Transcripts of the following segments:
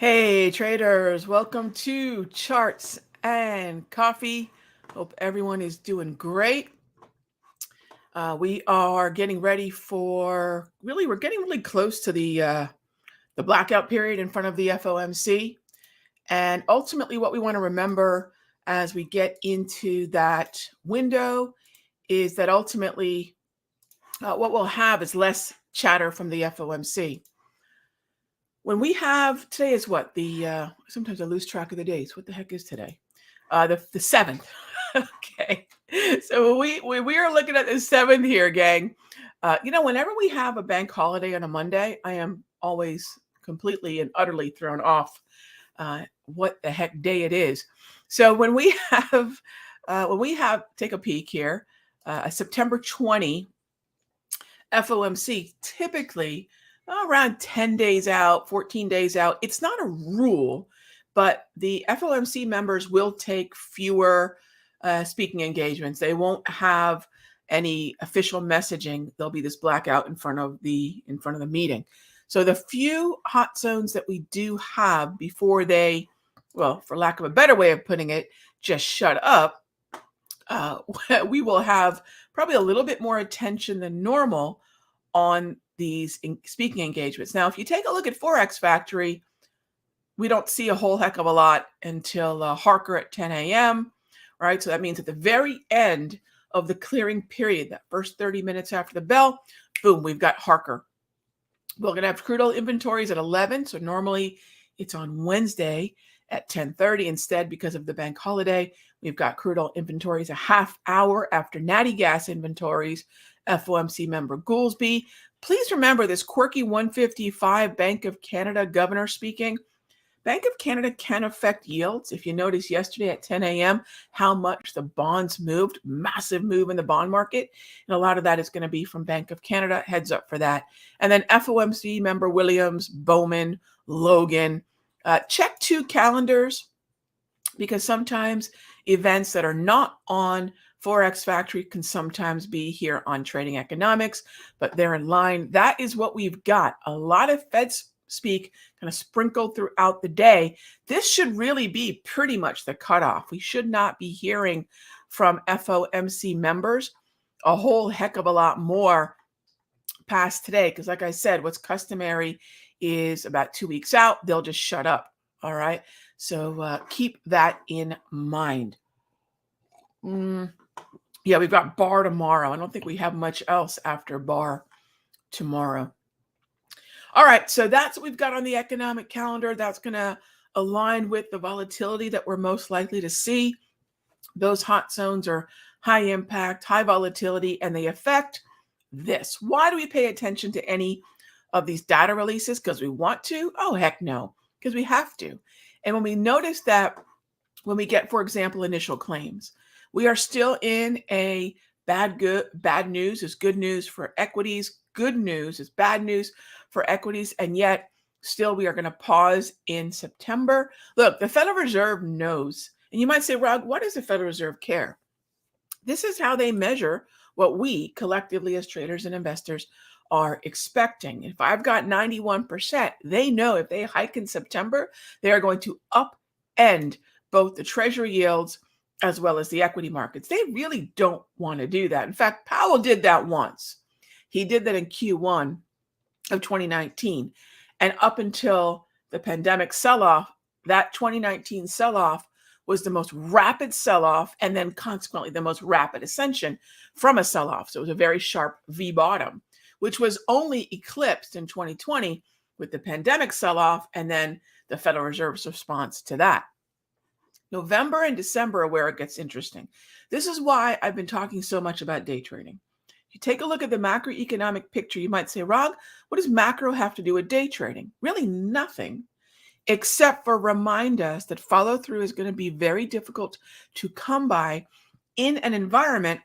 Hey traders, welcome to Charts and Coffee. Hope everyone is doing great. We are getting ready for we're getting really close to the blackout period in front of the FOMC. And ultimately, what we want to remember as we get into that window is that ultimately what we'll have is less chatter from the FOMC. When we have today is what sometimes I lose track of the days. What the heck is today? The 7th. Okay, so we are looking at the 7th here, gang. Whenever we have a bank holiday on a Monday, I am always completely and utterly thrown off what the heck day it is. So when we have take a peek here, a September 20 FOMC, typically around 10 days out, 14 days out. It's not a rule, but the FOMC members will take fewer speaking engagements. They won't have any official messaging. There'll be this blackout in front of the meeting. So the few hot zones that we do have before they, well, for lack of a better way of putting it, just shut up, we will have probably a little bit more attention than normal on these speaking engagements. Now, if you take a look at Forex Factory, we don't see a whole heck of a lot until Harker at 10 a.m., right? So that means at the very end of the clearing period, that first 30 minutes after the bell, boom, we've got Harker. We're going to have crude oil inventories at 11. So normally it's on Wednesday at 10:30 instead because of the bank holiday. We've got crude oil inventories a half hour after natty gas inventories. FOMC member Goolsbee. Please remember this quirky 155 Bank of Canada governor speaking. Bank of Canada can affect yields. If you notice yesterday at 10 a.m., how much the bonds moved, massive move in the bond market. And a lot of that is going to be from Bank of Canada. Heads up for that. And then FOMC member Williams, Bowman, Logan. Check 2 calendars because sometimes events that are not on Forex Factory can sometimes be here on Trading Economics, but they're in line. That is what we've got. A lot of Fed speak kind of sprinkled throughout the day. This should really be pretty much the cutoff. We should not be hearing from FOMC members a whole heck of a lot more past today, because like I said, what's customary is about 2 weeks out, they'll just shut up. All right. So keep that in mind. Yeah, we've got bar tomorrow. I don't think we have much else after bar tomorrow. All right, so that's what we've got on the economic calendar. That's going to align with the volatility that we're most likely to see. Those hot zones are high impact, high volatility, and they affect this. Why do we pay attention to any of these data releases? Because we want to? Oh, heck no, because we have to. And when we notice that when we get, for example, initial claims, we are still in a bad news is good news for equities. Good news is bad news for equities. And yet still we are going to pause in September. Look, the Federal Reserve knows. And you might say, Rag, why does the Federal Reserve care? This is how they measure what we collectively as traders and investors are expecting. If I've got 91%, they know if they hike in September, they are going to upend both the treasury yields as well as the equity markets. They really don't want to do that. In fact, Powell did that once. He did that in Q1 of 2019. And up until the pandemic sell-off, that 2019 sell-off was the most rapid sell-off and then consequently the most rapid ascension from a sell-off. So it was a very sharp V bottom, which was only eclipsed in 2020 with the pandemic sell-off and then the Federal Reserve's response to that. November and December are where it gets interesting. This is why I've been talking so much about day trading. If you take a look at the macroeconomic picture, you might say, Rog, what does macro have to do with day trading? Really nothing, except for remind us that follow through is going to be very difficult to come by in an environment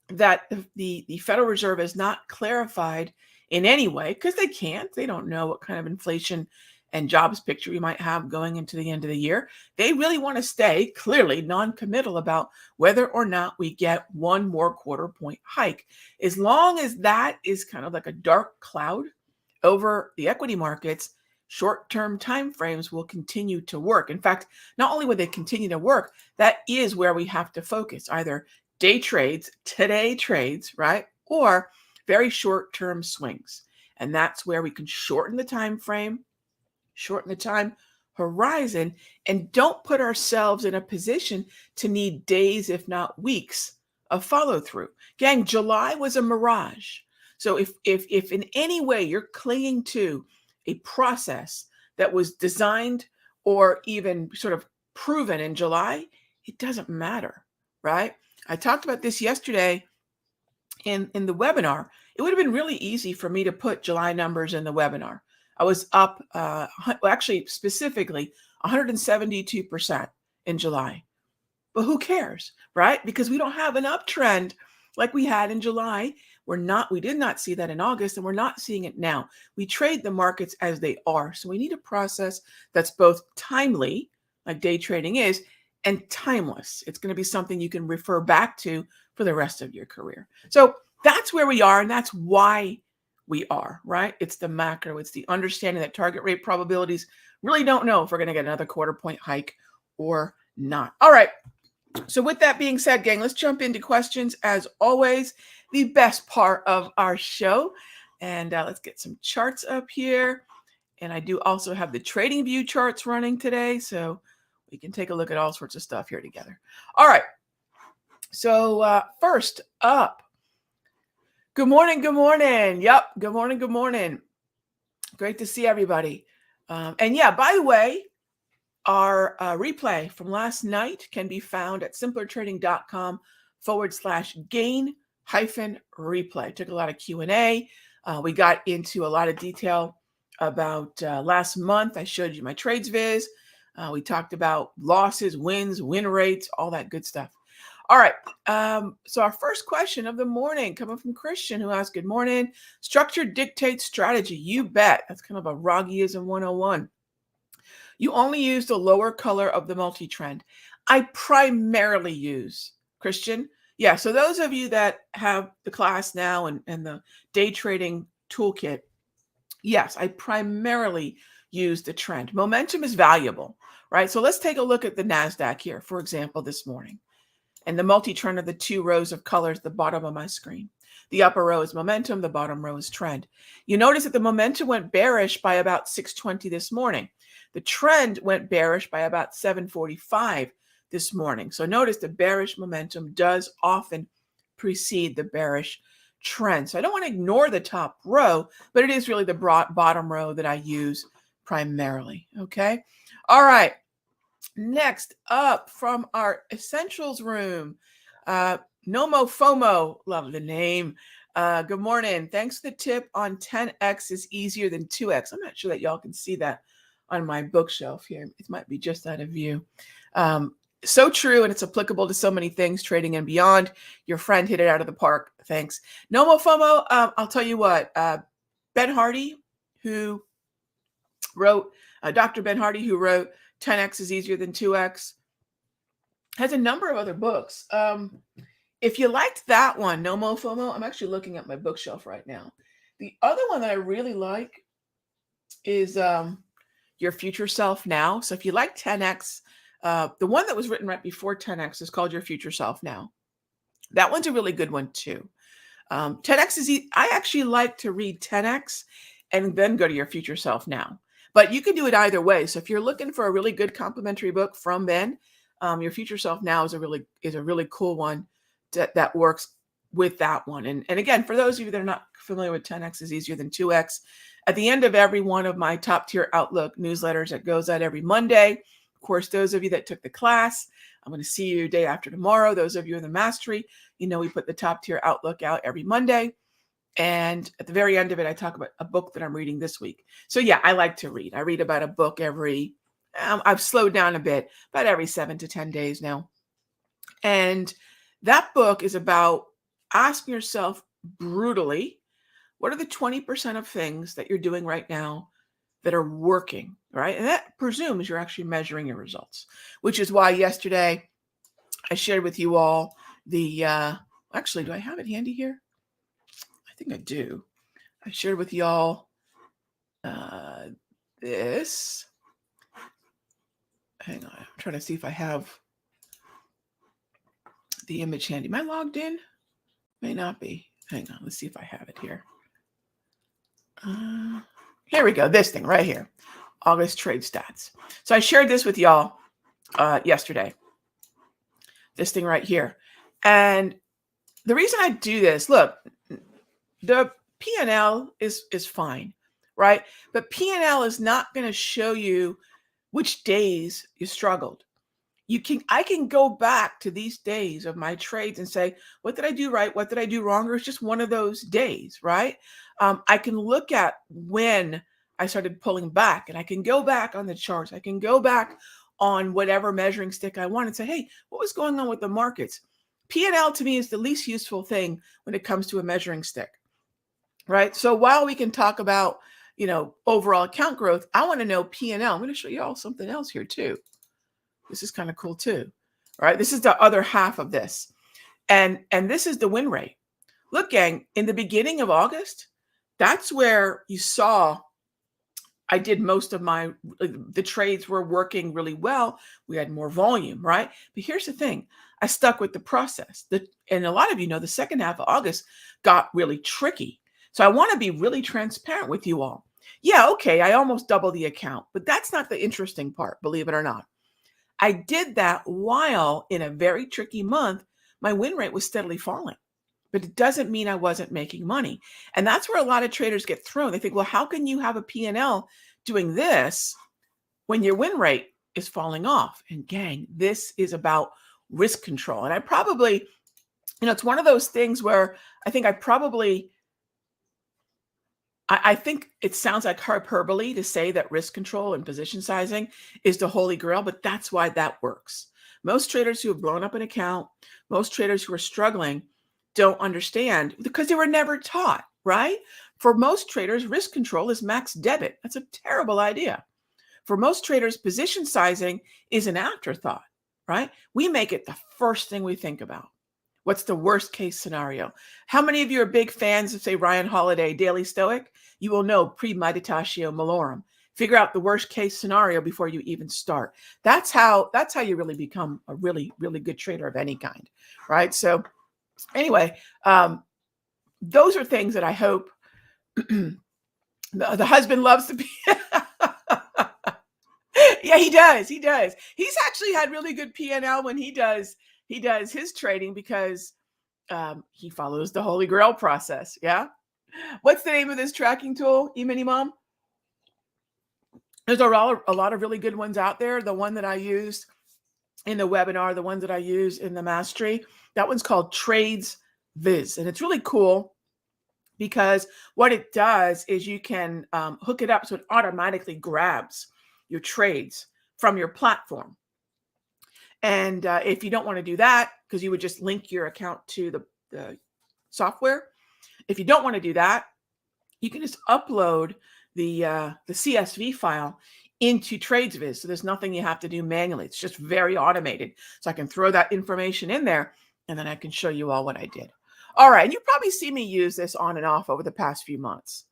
that the Federal Reserve has not clarified in any way, because they can't. They don't know what kind of inflation and jobs picture we might have going into the end of the year. They really want to stay clearly non-committal about whether or not we get one more quarter point hike. As long as that is kind of like a dark cloud over the equity markets, short-term time frames will continue to work. In fact, not only will they continue to work, that is where we have to focus, either day trades, today trades, right? Or very short-term swings. And that's where we can shorten the time frame, shorten the time horizon, and don't put ourselves in a position to need days, if not weeks, of follow through. Gang, July was a mirage. So if in any way you're clinging to a process that was designed or even sort of proven in July, it doesn't matter, right? I talked about this yesterday in the webinar. It would have been really easy for me to put July numbers in the webinar. I was up, actually specifically 172% in July. But who cares, right? Because we don't have an uptrend like we had in July. We did not see that in August, and we're not seeing it now. We trade the markets as they are. So we need a process that's both timely, like day trading is, and timeless. It's going to be something you can refer back to for the rest of your career. So that's where we are, and that's why we are, right? It's the macro. It's the understanding that target rate probabilities really don't know if we're going to get another quarter point hike or not. All right. So with that being said, gang, let's jump into questions. As always, the best part of our show. And let's get some charts up here. And I do also have the trading view charts running today. So we can take a look at all sorts of stuff here together. All right. So first up, good morning. Good morning. Yep. Good morning. Good morning. Great to see everybody. And yeah, by the way, our replay from last night can be found at simplertrading.com/gain-replay. Took a lot of Q&A. We got into a lot of detail about last month. I showed you my trades viz. We talked about losses, wins, win rates, all that good stuff. All right. So our first question of the morning coming from Christian, who asked, good morning. Structure dictates strategy. You bet. That's kind of a Ragheeism 101. You only use the lower color of the multi-trend. I primarily use, Christian. Yeah, so those of you that have the class now and the day trading toolkit, yes, I primarily use the trend. Momentum is valuable, right? So let's take a look at the NASDAQ here, for example, this morning. And the multi-trend are the two rows of colors at the bottom of my screen. The upper row is momentum, the bottom row is trend. You notice that the momentum went bearish by about 6:20 this morning. The trend went bearish by about 7:45 this morning. So notice the bearish momentum does often precede the bearish trend. So I don't want to ignore the top row, but it is really the bottom row that I use primarily. Okay. All right. Next up from our essentials room, Nomo FOMO, love the name. Good morning. Thanks for the tip on 10x is easier than 2x. I'm not sure that y'all can see that on my bookshelf here. It might be just out of view. So true, and it's applicable to so many things, trading and beyond. Your friend hit it out of the park. Thanks. Nomo FOMO, I'll tell you what, Ben Hardy, who wrote, Dr. Ben Hardy, who wrote 10x is easier than 2x, has a number of other books. If you liked that one, No Mo FOMO, I'm actually looking at my bookshelf right now. The other one that I really like is Your Future Self Now. So if you like 10x, the one that was written right before 10x is called Your Future Self Now. That one's a really good one too. 10x is, I actually like to read 10x and then go to Your Future Self Now. But you can do it either way. So if you're looking for a really good complimentary book from Ben, Your Future Self Now is a really cool one that works with that one. And again, for those of you that are not familiar with 10x is easier than 2x, at the end of every one of my top tier Outlook newsletters that goes out every Monday, of course, those of you that took the class, I'm going to see you day after tomorrow. Those of you in the mastery, you know, we put the top tier Outlook out every Monday. And at the very end of it, I talk about a book that I'm reading this week. So yeah, I like to read. I read about a book every, I've slowed down a bit, about every 7 to 10 days now. And that book is about asking yourself brutally, what are the 20% of things that you're doing right now that are working, right? And that presumes you're actually measuring your results, which is why yesterday I shared with you all the, actually, do I have it handy here? I think I do. I shared with y'all this. Hang on. I'm trying to see if I have the image handy. Am I logged in? May not be. Hang on. Let's see if I have it here. Here we go. This thing right here. August trade stats. So I shared this with y'all yesterday. This thing right here. And the reason I do this, look, the P&L is fine, right? But P&L is not going to show you which days you struggled. I can go back to these days of my trades and say, what did I do right? What did I do wrong? Or it's just one of those days, right? I can look at when I started pulling back, and I can go back on the charts. I can go back on whatever measuring stick I want and say, hey, what was going on with the markets? P&L to me is the least useful thing when it comes to a measuring stick, right? So while we can talk about, overall account growth, I want to know P&L. I'm going to show you all something else here too. This is kind of cool too, right? This is the other half of this. And this is the win rate. Look, gang, in the beginning of August, that's where you saw I did most of the trades were working really well. We had more volume, right? But here's the thing. I stuck with the process. And a lot of you know the second half of August got really tricky. So I want to be really transparent with you all. Yeah, okay, I almost doubled the account, but that's not the interesting part, believe it or not. I did that while in a very tricky month, my win rate was steadily falling. But it doesn't mean I wasn't making money. And that's where a lot of traders get thrown. They think, well, how can you have a P&L doing this when your win rate is falling off? And gang, this is about risk control. And I probably, it's one of those things where I think I think it sounds like hyperbole to say that risk control and position sizing is the holy grail, but that's why that works. Most traders who have blown up an account, most traders who are struggling don't understand because they were never taught, right? For most traders, risk control is max debit. That's a terrible idea. For most traders, position sizing is an afterthought, right? We make it the first thing we think about. What's the worst case scenario? How many of you are big fans of, say, Ryan Holiday, Daily Stoic? You will know premeditatio malorum. Figure out the worst case scenario before you even start. That's how you really become a really, really good trader of any kind, right? So anyway, those are things that I hope the husband loves to be. Yeah, he does. He does. He's actually had really good P&L when he does his trading because he follows the Holy Grail process. Yeah. What's the name of this tracking tool, E-Mini Mom? There's a lot of really good ones out there. The one that I used in the webinar, the ones that I use in the mastery, that one's called Trades Viz. And it's really cool because what it does is you can hook it up so it automatically grabs your trades from your platform. And if you don't want to do that, because you would just link your account to the software. If you don't want to do that, you can just upload the CSV file into TradesViz. So there's nothing you have to do manually. It's just very automated. So I can throw that information in there and then I can show you all what I did. All right. And you probably see me use this on and off over the past few months.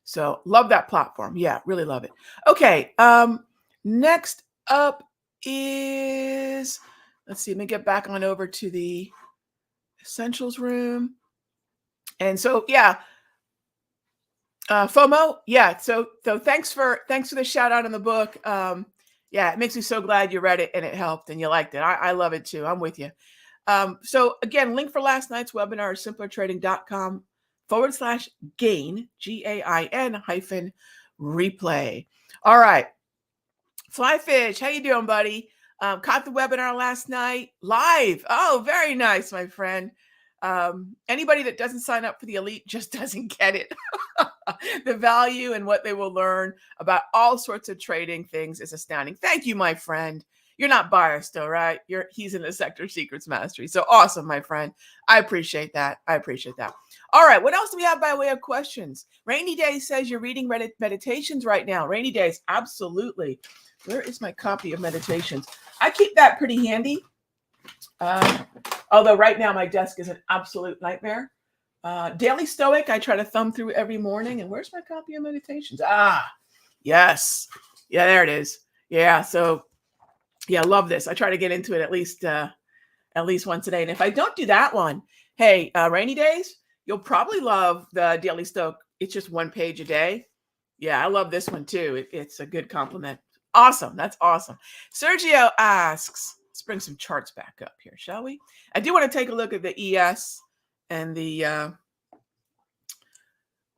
So love that platform. Yeah, really love it. Okay. Next up is, let's see, let me get back on over to the essentials room. And so, yeah, FOMO. Yeah. So thanks for the shout out in the book. Yeah, it makes me so glad you read it and it helped and you liked it. I love it too. I'm with you. So again, link for last night's webinar, simplertrading.com/gain, GAIN -replay. All right. Flyfish, how you doing, buddy? Caught the webinar last night live. Oh, very nice, my friend. Anybody that doesn't sign up for the elite just doesn't get it. The value and what they will learn about all sorts of trading things is astounding. Thank you, my friend. You're not biased though, right? He's in the Sector Secrets Mastery. So awesome, my friend. I appreciate that. All right. What else do we have by way of questions? Rainy Day says you're reading meditations right now. Rainy Days. Absolutely. Where is my copy of meditations? I keep that pretty handy. Although right now my desk is an absolute nightmare. Daily Stoic, I try to thumb through every morning. And where's my copy of meditations? Yes. Yeah, there it is. Yeah. So yeah, I love this. I try to get into it at least once a day. And if I don't do that one, hey, rainy days, you'll probably love the Daily Stoic. It's just one page a day. Yeah, I love this one too. It's a good compliment. Awesome. That's awesome. Sergio asks, let's bring some charts back up here, shall we? I do want to take a look at the ES and the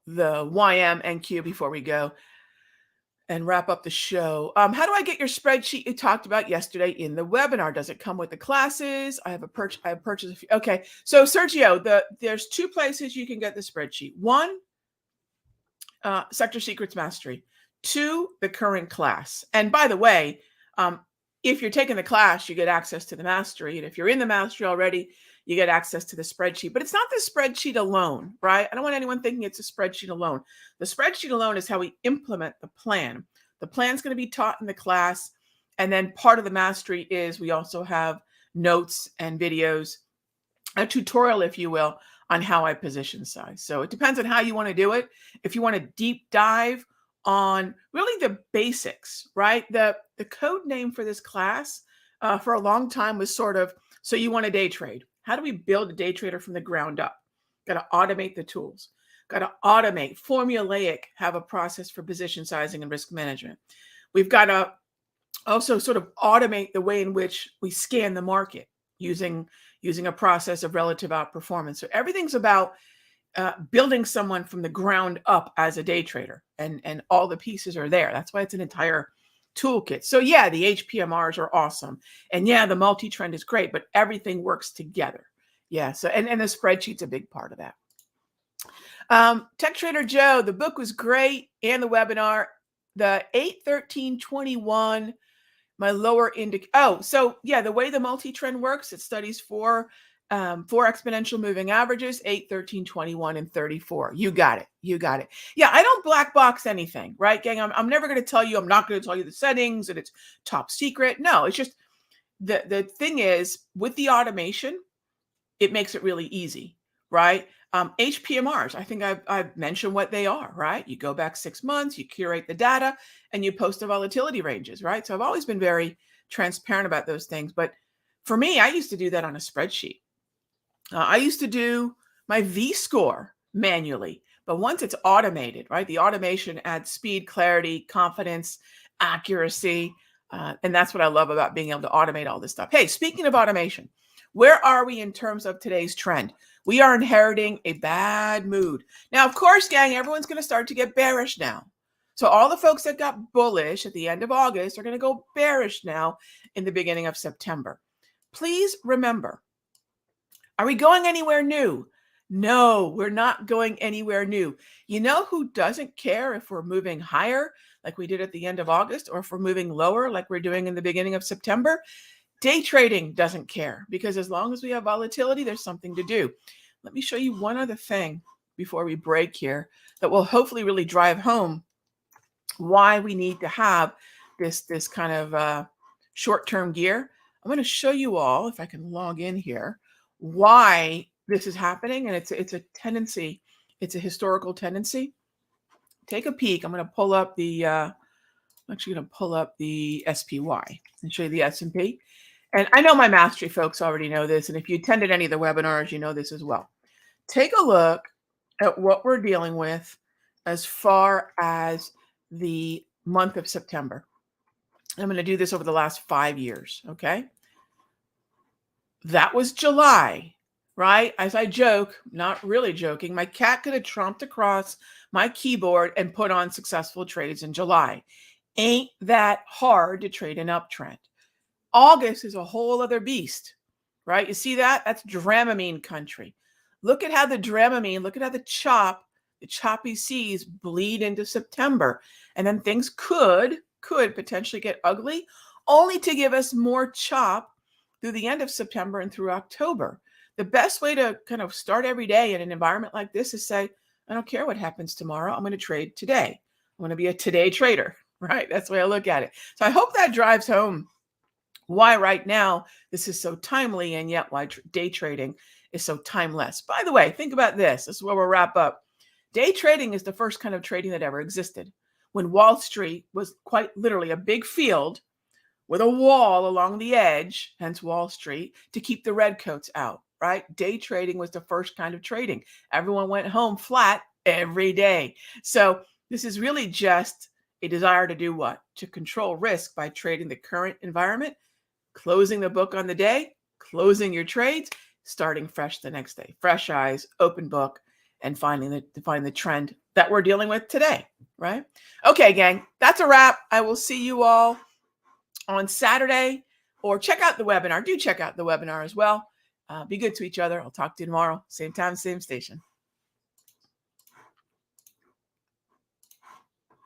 YM and Q before we go and wrap up the show. How do I get your spreadsheet you talked about yesterday in the webinar? Does it come with the classes? I have purchased a few. Okay, so Sergio, there's two places you can get the spreadsheet. One, Sector Secrets Mastery. Two, the current class. And by the way, if you're taking the class, you get access to the mastery. And if you're in the mastery already, you get access to the spreadsheet. But it's not the spreadsheet alone, right? I don't want anyone thinking it's a spreadsheet alone. The spreadsheet alone is how we implement the plan. The plan's going to be taught in the class. And then part of the mastery is we also have notes and videos, a tutorial, if you will, on how I position size. So it depends on how you want to do it. If you want to deep dive on really the basics, right? The code name for this class for a long time was sort of, so you want to day trade. How do we build a day trader from the ground up? Got to automate the tools. Got to automate, formulaic, have a process for position sizing and risk management. We've got to also sort of automate the way in which we scan the market using a process of relative outperformance. So everything's about building someone from the ground up as a day trader, and all the pieces are there. That's why it's an entire toolkit. So yeah, the HPMRs are awesome. And yeah, the multi-trend is great, but everything works together. Yeah. So, and the spreadsheet's a big part of that. Tech Trader Joe, the book was great. And the webinar, the 8-13-21, my lower so yeah, the way the multi-trend works, it studies four exponential moving averages, 8, 13, 21, and 34. You got it. You got it. Yeah, I don't black box anything, right, gang? I'm never going to tell you, I'm not going to tell you the settings and it's top secret. No, it's just the thing is with the automation, it makes it really easy, right? HPMRs, I think I've mentioned what they are, right? You go back 6 months, you curate the data, and you post the volatility ranges, right? So I've always been very transparent about those things. But for me, I used to do that on a spreadsheet. I used to do my V-score manually, but once it's automated, right? The automation adds speed, clarity, confidence, accuracy. And that's what I love about being able to automate all this stuff. Hey, speaking of automation, where are we in terms of today's trend? We are inheriting a bad mood. Now, of course, gang, everyone's going to start to get bearish now. So all the folks that got bullish at the end of August are going to go bearish now in the beginning of September. Please remember, are we going anywhere new? No, we're not going anywhere new. You know who doesn't care if we're moving higher like we did at the end of August, or if we're moving lower like we're doing in the beginning of September? Day trading doesn't care, because as long as we have volatility, there's something to do. Let me show you one other thing before we break here that will hopefully really drive home why we need to have this kind of short-term gear. I'm going to show you all, if I can log in here, why this is happening. And it's a tendency. It's a historical tendency. Take a peek. I'm going to pull up I'm actually going to pull up the SPY and show you the S&P. And I know my mastery folks already know this. And if you attended any of the webinars, you know this as well. Take a look at what we're dealing with as far as the month of September. I'm going to do this over the last 5 years. Okay. That was July, right? As I joke, not really joking, my cat could have tromped across my keyboard and put on successful trades in July. Ain't that hard to trade an uptrend? August is a whole other beast, right? You see that? That's Dramamine country. Look at how the Dramamine, look at how the choppy seas bleed into September. And then things could potentially get ugly, only to give us more chop through the end of September and through October. The best way to kind of start every day in an environment like this is say, I don't care what happens tomorrow. I'm going to trade today. I'm going to be a today trader, right? That's the way I look at it. So I hope that drives home why right now this is so timely, and yet why day trading is so timeless. By the way, think about this. This is where we'll wrap up. Day trading is the first kind of trading that ever existed. when Wall Street was quite literally a big field with a wall along the edge, hence Wall Street, to keep the redcoats out, right? Day trading was the first kind of trading. Everyone went home flat every day. So this is really just a desire to do what? To control risk by trading the current environment, closing the book on the day, closing your trades, starting fresh the next day. Fresh eyes, open book, and finding the trend that we're dealing with today, right? Okay, gang, that's a wrap. I will see you all on Saturday, or check out the webinar. Do check out the webinar as well. Be good to each other. I'll talk to you tomorrow. Same time, same station.